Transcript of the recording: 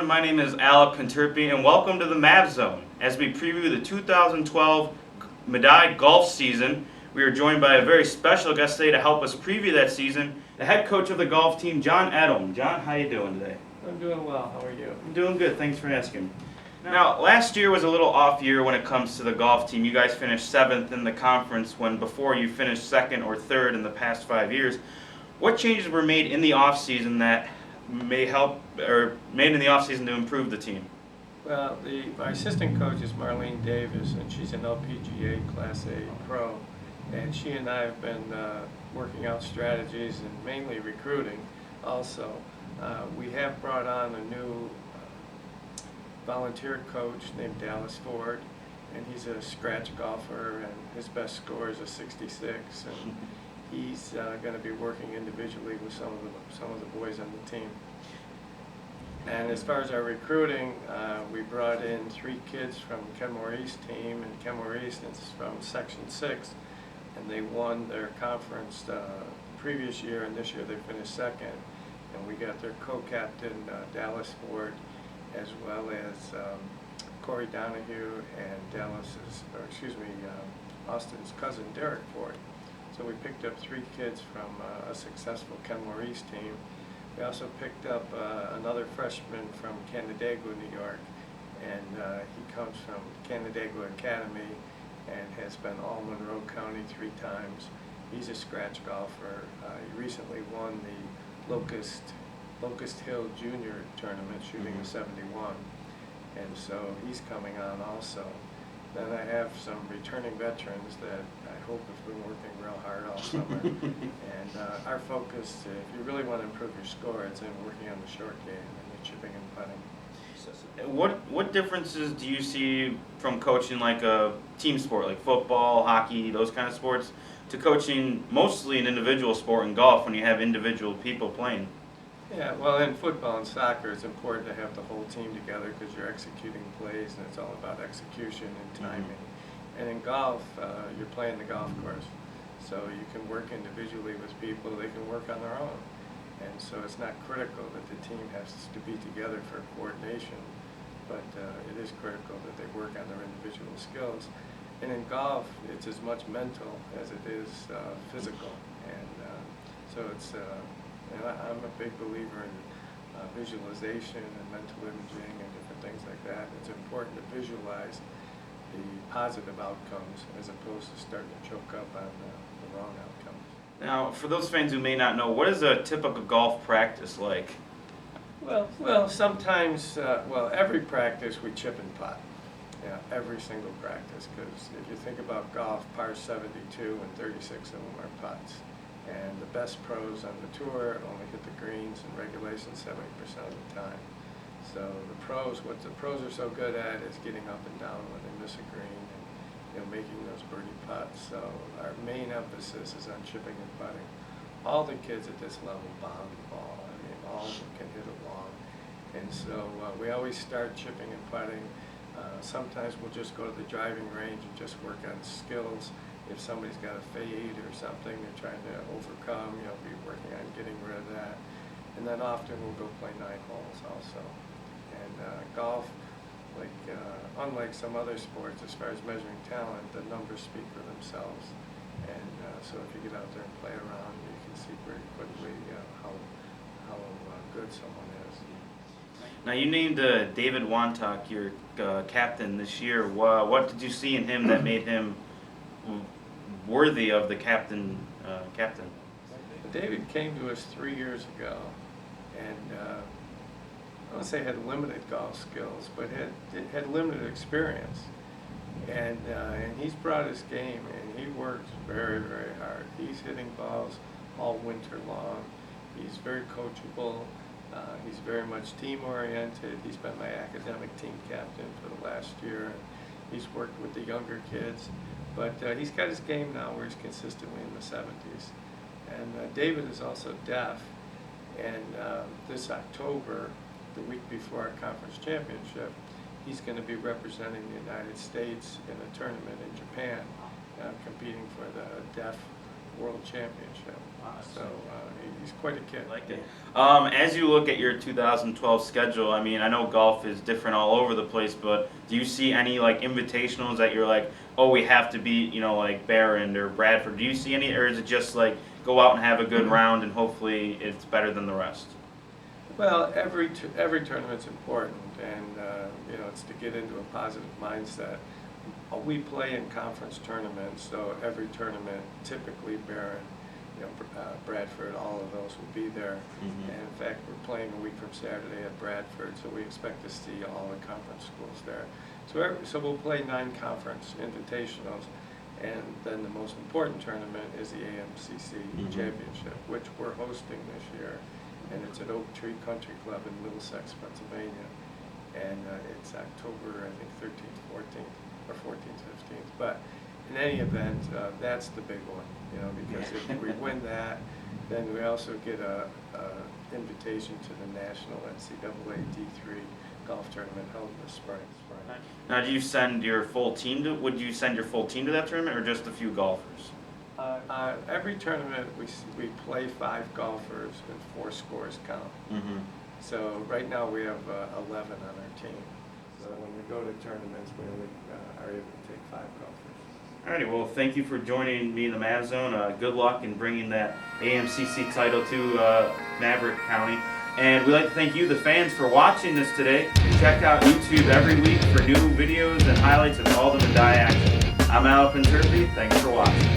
gentlemen, my name is Alec Pinterpe, and welcome to the Mavs Zone. As we preview the 2012 Medaille golf season, we are joined by a very special guest today to help us preview that season, the head coach of the golf team, John Edom. John, how you doing today? I'm doing well. How are you? I'm doing good. Thanks for asking. Now, last year was a little off year when it comes to the golf team. You guys finished 7th in the conference when before you finished 2nd or 3rd in the past 5 years. What changes were made in the offseason that may help, or made in the offseason to improve the team? Well, my assistant coach is Marlene Davis, and she's an LPGA Class A pro. And she and I have been working out strategies and mainly recruiting also. We have brought on a new volunteer coach named Dallas Ford, and he's a scratch golfer, and his best score is a 66. And he's going to be working individually with some of the boys on the team. And as far as our recruiting, we brought in 3 kids from Kenmore East team, and Kenmore East is from Section 6, and they won their conference previous year, and this year they finished 2nd. And we got their co-captain Dallas Ford, as well as Corey Donahue and Austin's cousin Derek Ford. So we picked up 3 kids from a successful Kenmore East team. We also picked up another freshman from Canandaigua, New York, and he comes from Canandaigua Academy and has been all Monroe County 3 times. He's a scratch golfer. He recently won the Locust Hill Junior tournament, shooting a 71, and so he's coming on also. Then I have some returning veterans that I hope have been working real hard all summer. And our focus, if you really want to improve your score, it's in working on the short game and the chipping and putting. What differences do you see from coaching like a team sport, like football, hockey, those kind of sports, to coaching mostly an individual sport in golf when you have individual people playing? Yeah, well, in football and soccer, it's important to have the whole team together because you're executing plays, and it's all about execution and timing. And in golf, you're playing the golf course, so you can work individually with people. They can work on their own, and so it's not critical that the team has to be together for coordination, but it is critical that they work on their individual skills. And in golf, it's as much mental as it is physical, and so it's. And I'm a big believer in visualization and mental imaging and different things like that. It's important to visualize the positive outcomes as opposed to starting to choke up on the wrong outcomes. Now, for those fans who may not know, what is a typical golf practice like? Well, sometimes, every practice we chip and putt. Yeah, every single practice, because if you think about golf, par 72 and 36 of them are putts. And the best pros on the tour only hit the greens in regulation 70% of the time. So what the pros are so good at is getting up and down when they miss a green and making those birdie putts. So our main emphasis is on chipping and putting. All the kids at this level bomb the ball. I mean, all of them can hit it long. And so we always start chipping and putting. Sometimes we'll just go to the driving range and just work on skills. If somebody's got a fade or something they're trying to overcome, be working on getting rid of that. And then often we'll go play 9 holes also. And golf, unlike some other sports, as far as measuring talent, the numbers speak for themselves. And so if you get out there and play around, you can see pretty quickly how good someone is. Now, you named David Wantock your captain this year. What did you see in him that made him worthy of the captain? David came to us 3 years ago, and I don't say had limited golf skills, but had limited experience. And he's brought his game, and he works very, very hard. He's hitting balls all winter long. He's very coachable. He's very much team-oriented. He's been my academic team captain for the last year. He's worked with the younger kids. But he's got his game now where he's consistently in the 70s. And David is also deaf. And this October, the week before our conference championship, he's going to be representing the United States in a tournament in Japan, competing for the deaf World Championship. Wow, So he's quite a kid. I like it. As you look at your 2012 schedule, I mean, I know golf is different all over the place, but do you see any like invitationals that you're like, oh, we have to beat, you know, like Barron or Bradford? Do you see any, or is it just like go out and have a good round and hopefully it's better than the rest? Well, every tournament's important, and you know, it's to get into a positive mindset. We play in conference tournaments, so every tournament, typically Barron, you know, Bradford, all of those will be there. Mm-hmm. And in fact, we're playing a week from Saturday at Bradford, so we expect to see all the conference schools there. So we'll play 9 conference invitationals, and then the most important tournament is the AMCC Championship, which we're hosting this year, and it's at Oak Tree Country Club in Middlesex, Pennsylvania, and it's October, I think, 13th, 14th, or 14th, 15th. But in any event, that's the big one, you know, because if we win that, then we also get a invitation to the National NCAA D3 golf tournament held in the spring. Now, do you send your full team to? Would you send your full team to that tournament, or just a few golfers? Every tournament we play 5 golfers and 4 scores count. Mm-hmm. So right now we have 11 on our team. So when we go to tournaments, we only are able to take 5 golfers. Alrighty, well, thank you for joining me in the Mav Zone. Good luck in bringing that AMCC title to Maverick County. And we'd like to thank you, the fans, for watching this today. Check out YouTube every week for new videos and highlights of all the Medaille action. I'm Alec Pinterpe. Thanks for watching.